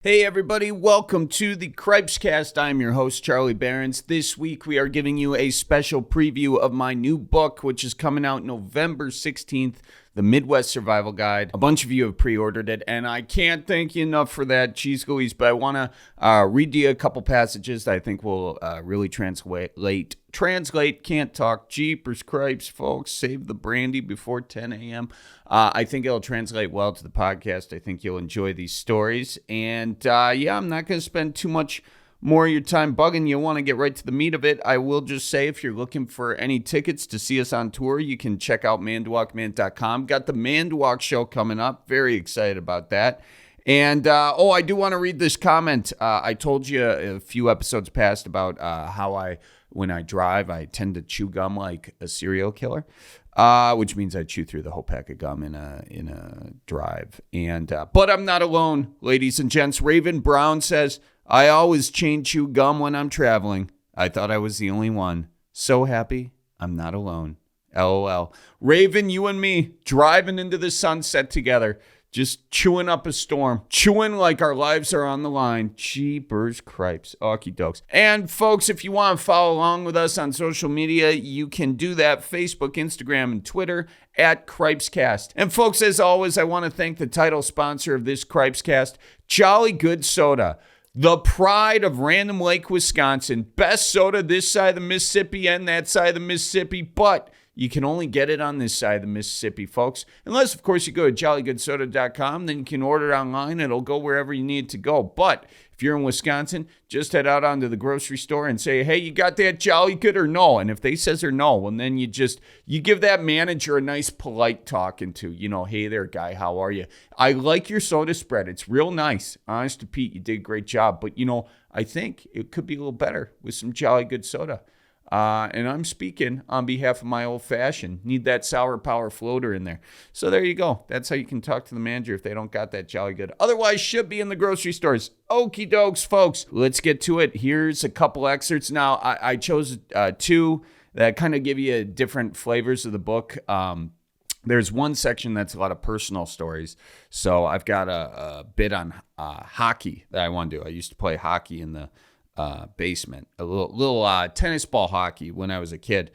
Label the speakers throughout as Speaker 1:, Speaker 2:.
Speaker 1: Hey everybody, welcome to the Cripescast. I'm your host, Charlie Behrens. This week we are giving you a special preview of my new book, which is coming out November 16th, The Midwest Survival Guide. A bunch of you have pre-ordered it, and I can't thank you enough for that, cheese Louise, but I want to read to you a couple passages that I think will really translate, can't talk, jeepers cripes, folks, save the brandy before 10 a.m. I think it'll translate well to the podcast. I think you'll enjoy these stories. And I'm not going to spend too much more of your time bugging you. Want to get right to the meat of it. I will just say, if you're looking for any tickets to see us on tour, you can check out mandwalkman.com. Got the Mandwalk show coming up. Very excited about that. And, I do want to read this comment. I told you a few episodes past about how when I drive, I tend to chew gum like a serial killer. Which means I chew through the whole pack of gum in a drive. And but I'm not alone, ladies and gents. Raven Brown says, I always chain chew gum when I'm traveling. I thought I was the only one. So happy I'm not alone. LOL. Raven, you and me driving into the sunset together. Just chewing up a storm. Chewing like our lives are on the line. Jeepers cripes. Okie dokes. And folks, if you want to follow along with us on social media, you can do that. Facebook, Instagram, and Twitter at Cripescast. And folks, as always, I want to thank the title sponsor of this Cripescast, Jolly Good Soda. The pride of Random Lake, Wisconsin. Best soda this side of the Mississippi and that side of the Mississippi, but you can only get it on this side of the Mississippi, folks. Unless, of course, you go to jollygoodssoda.com, then you can order it online. It'll go wherever you need it to go. But if you're in Wisconsin, just head out onto the grocery store and say, hey, you got that Jolly Good or no? And if they says or no, well, then you give that manager a nice polite talking to, hey there, guy, how are you? I like your soda spread. It's real nice. Honest to Pete, you did a great job. But, I think it could be a little better with some Jolly Good soda. And I'm speaking on behalf of my old fashioned. Need that Sour Power floater in there. So there you go. That's how you can talk to the manager if they don't got that Jolly Good. Otherwise, should be in the grocery stores. Okie dokes, folks. Let's get to it. Here's a couple excerpts. Now, I chose two that kind of give you different flavors of the book. There's one section that's a lot of personal stories. So I've got a bit on hockey that I want to do. I used to play hockey in the basement, a little tennis ball hockey when I was a kid,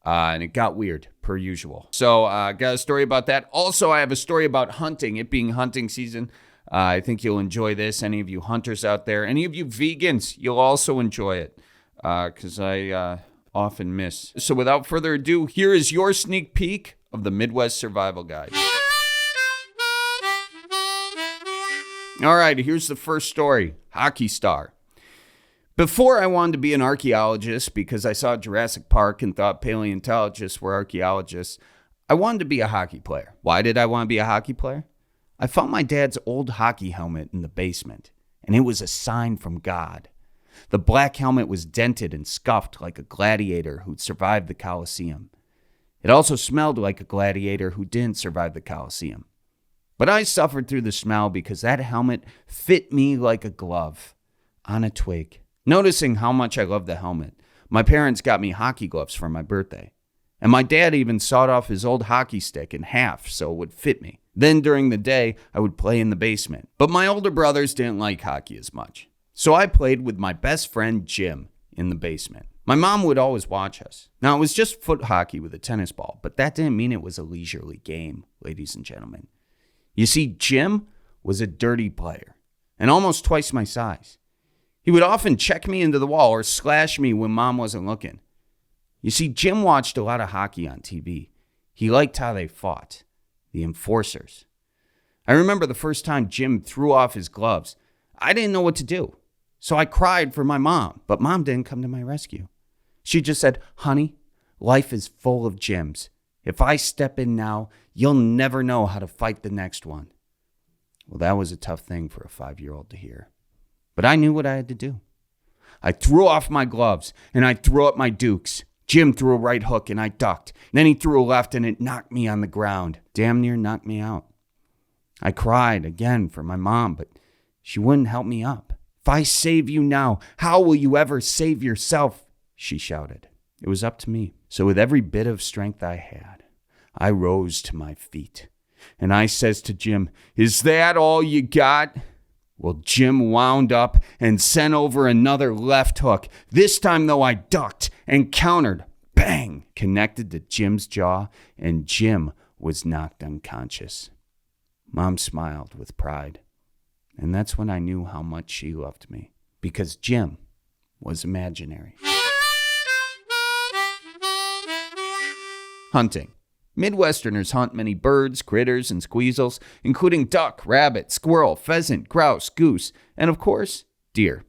Speaker 1: and it got weird per usual. So got a story about that. Also, I have a story about hunting, it being hunting season. I think you'll enjoy this. Any of you hunters out there, any of you vegans, you'll also enjoy it because I often miss. So without further ado, here is your sneak peek of the Midwest Survival Guide. All right, here's the first story. Hockey star. Before I wanted to be an archaeologist because I saw Jurassic Park and thought paleontologists were archaeologists, I wanted to be a hockey player. Why did I want to be a hockey player? I found my dad's old hockey helmet in the basement, and it was a sign from God. The black helmet was dented and scuffed like a gladiator who'd survived the Colosseum. It also smelled like a gladiator who didn't survive the Colosseum. But I suffered through the smell because that helmet fit me like a glove on a twig. Noticing how much I loved the helmet, my parents got me hockey gloves for my birthday. And my dad even sawed off his old hockey stick in half so it would fit me. Then during the day, I would play in the basement. But my older brothers didn't like hockey as much. So I played with my best friend Jim in the basement. My mom would always watch us. Now, it was just foot hockey with a tennis ball, but that didn't mean it was a leisurely game, ladies and gentlemen. You see, Jim was a dirty player and almost twice my size. He would often check me into the wall or slash me when mom wasn't looking. You see, Jim watched a lot of hockey on TV. He liked how they fought, the enforcers. I remember the first time Jim threw off his gloves. I didn't know what to do, so I cried for my mom, but mom didn't come to my rescue. She just said, honey, life is full of Jims. If I step in now, you'll never know how to fight the next one. Well, that was a tough thing for a 5-year-old to hear. But I knew what I had to do. I threw off my gloves, and I threw up my dukes. Jim threw a right hook, and I ducked. Then he threw a left, and it knocked me on the ground. Damn near knocked me out. I cried again for my mom, but she wouldn't help me up. If I save you now, how will you ever save yourself? She shouted. It was up to me. So with every bit of strength I had, I rose to my feet. And I says to Jim, is that all you got? Well, Jim wound up and sent over another left hook. This time, though, I ducked and countered. Bang! Connected to Jim's jaw, and Jim was knocked unconscious. Mom smiled with pride. And that's when I knew how much she loved me. Because Jim was imaginary. Hunting. Midwesterners hunt many birds, critters, and squeezels, including duck, rabbit, squirrel, pheasant, grouse, goose, and of course, deer.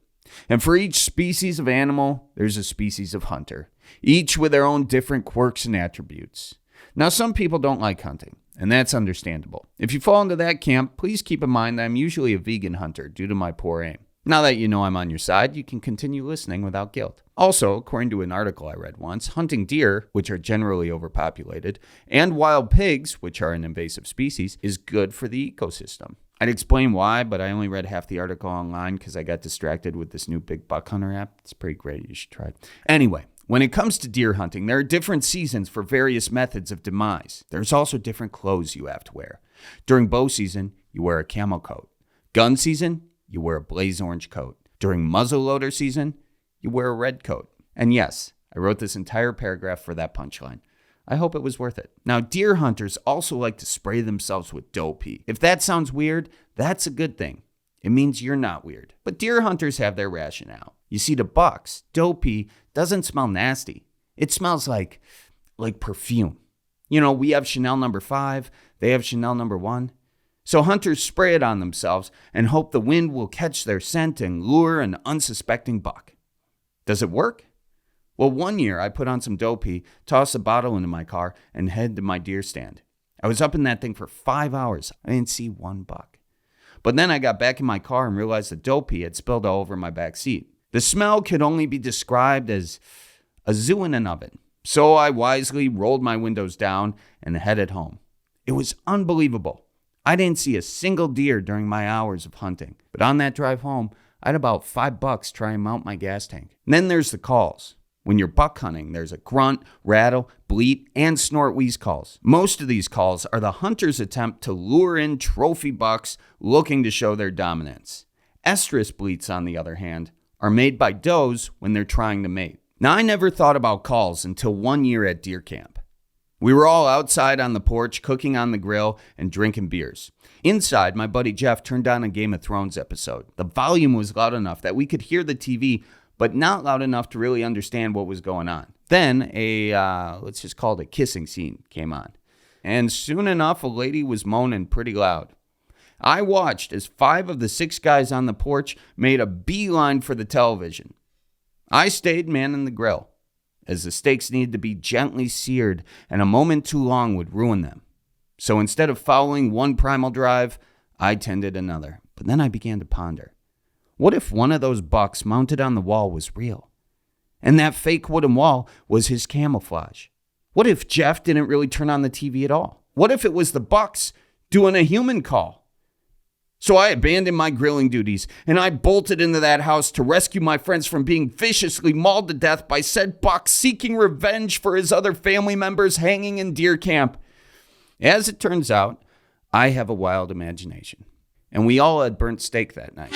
Speaker 1: And for each species of animal, there's a species of hunter, each with their own different quirks and attributes. Now, some people don't like hunting, and that's understandable. If you fall into that camp, please keep in mind that I'm usually a vegan hunter due to my poor aim. Now that you know I'm on your side, you can continue listening without guilt. Also, according to an article I read once, hunting deer, which are generally overpopulated, and wild pigs, which are an invasive species, is good for the ecosystem. I'd explain why, but I only read half the article online because I got distracted with this new big buck hunter app. It's pretty great. You should try it. Anyway, when it comes to deer hunting, there are different seasons for various methods of demise. There's also different clothes you have to wear. During bow season, you wear a camel coat. Gun season, you wear a blaze orange coat. During muzzleloader season, you wear a red coat. And yes, I wrote this entire paragraph for that punchline. I hope it was worth it. Now, deer hunters also like to spray themselves with doe pee. If that sounds weird, that's a good thing. It means you're not weird. But deer hunters have their rationale. You see, to bucks, doe pee doesn't smell nasty. It smells like perfume. You know, we have Chanel No. 5. They have Chanel No. 1. So hunters spray it on themselves and hope the wind will catch their scent and lure an unsuspecting buck. Does it work? Well, one year I put on some doe pee, tossed a bottle into my car, and headed to my deer stand. I was up in that thing for 5 hours. I didn't see one buck. But then I got back in my car and realized the doe pee had spilled all over my back seat. The smell could only be described as a zoo in an oven. So I wisely rolled my windows down and headed home. It was unbelievable. I didn't see a single deer during my hours of hunting. But on that drive home, I had about $5 try and mount my gas tank. And then there's the calls. When you're buck hunting, there's a grunt, rattle, bleat, and snort wheeze calls. Most of these calls are the hunter's attempt to lure in trophy bucks looking to show their dominance. Estrus bleats, on the other hand, are made by does when they're trying to mate. Now, I never thought about calls until one year at deer camp. We were all outside on the porch, cooking on the grill and drinking beers. Inside, my buddy Jeff turned on a Game of Thrones episode. The volume was loud enough that we could hear the TV, but not loud enough to really understand what was going on. Then let's just call it a kissing scene came on. And soon enough, a lady was moaning pretty loud. I watched as 5 of the 6 guys on the porch made a beeline for the television. I stayed manning the grill, as the steaks needed to be gently seared, and a moment too long would ruin them. So instead of following one primal drive, I tended another. But then I began to ponder. What if one of those bucks mounted on the wall was real? And that fake wooden wall was his camouflage? What if Jeff didn't really turn on the TV at all? What if it was the bucks doing a human call? So I abandoned my grilling duties, and I bolted into that house to rescue my friends from being viciously mauled to death by said buck seeking revenge for his other family members hanging in deer camp. As it turns out, I have a wild imagination, and we all had burnt steak that night.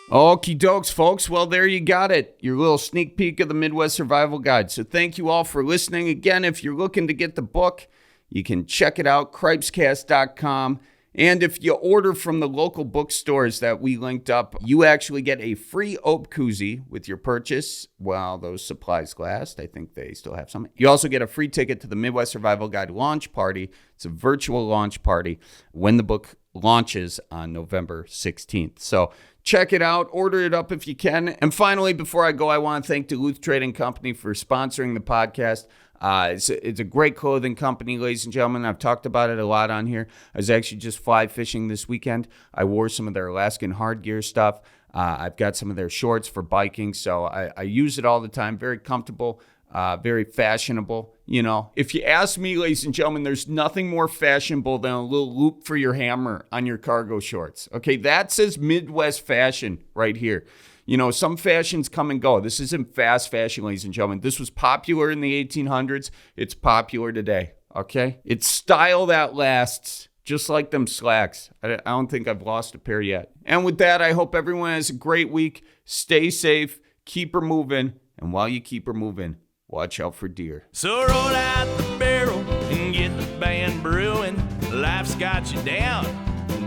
Speaker 1: Okie dokes, folks. Well, there you got it. Your little sneak peek of the Midwest Survival Guide. So thank you all for listening. Again, if you're looking to get the book, you can check it out, Cripescast.com. And if you order from the local bookstores that we linked up, you actually get a free Ope koozie with your purchase while those supplies last. I think they still have some. You also get a free ticket to the Midwest Survival Guide launch party. It's a virtual launch party when the book launches on November 16th. So check it out. Order it up if you can. And finally, before I go, I want to thank Duluth Trading Company for sponsoring the podcast. It's a great clothing company, ladies and gentlemen. I've talked about it a lot on here. I was actually just fly fishing this weekend. I wore some of their Alaskan hard gear stuff. I've got some of their shorts for biking, so I use it all the time. Very comfortable, very fashionable. You know, if you ask me, ladies and gentlemen, there's nothing more fashionable than a little loop for your hammer on your cargo shorts. Okay, that says Midwest fashion right here. You know, some fashions come and go. This isn't fast fashion, ladies and gentlemen. This was popular in the 1800s. It's popular today, okay? It's style that lasts, just like them slacks. I don't think I've lost a pair yet. And with that, I hope everyone has a great week. Stay safe, keep her moving, and while you keep her moving, watch out for deer.
Speaker 2: So roll out the barrel and get the band brewing. Life's got you down,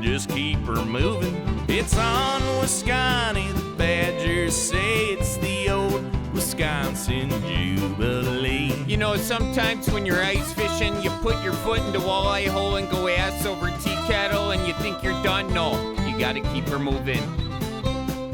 Speaker 2: just keep her moving. It's on Wisconsin, the Badgers say it's the old Wisconsin Jubilee.
Speaker 3: You know, sometimes when you're ice fishing, you put your foot in the walleye hole and go ass over tea kettle and you think you're done. No, you gotta keep her moving.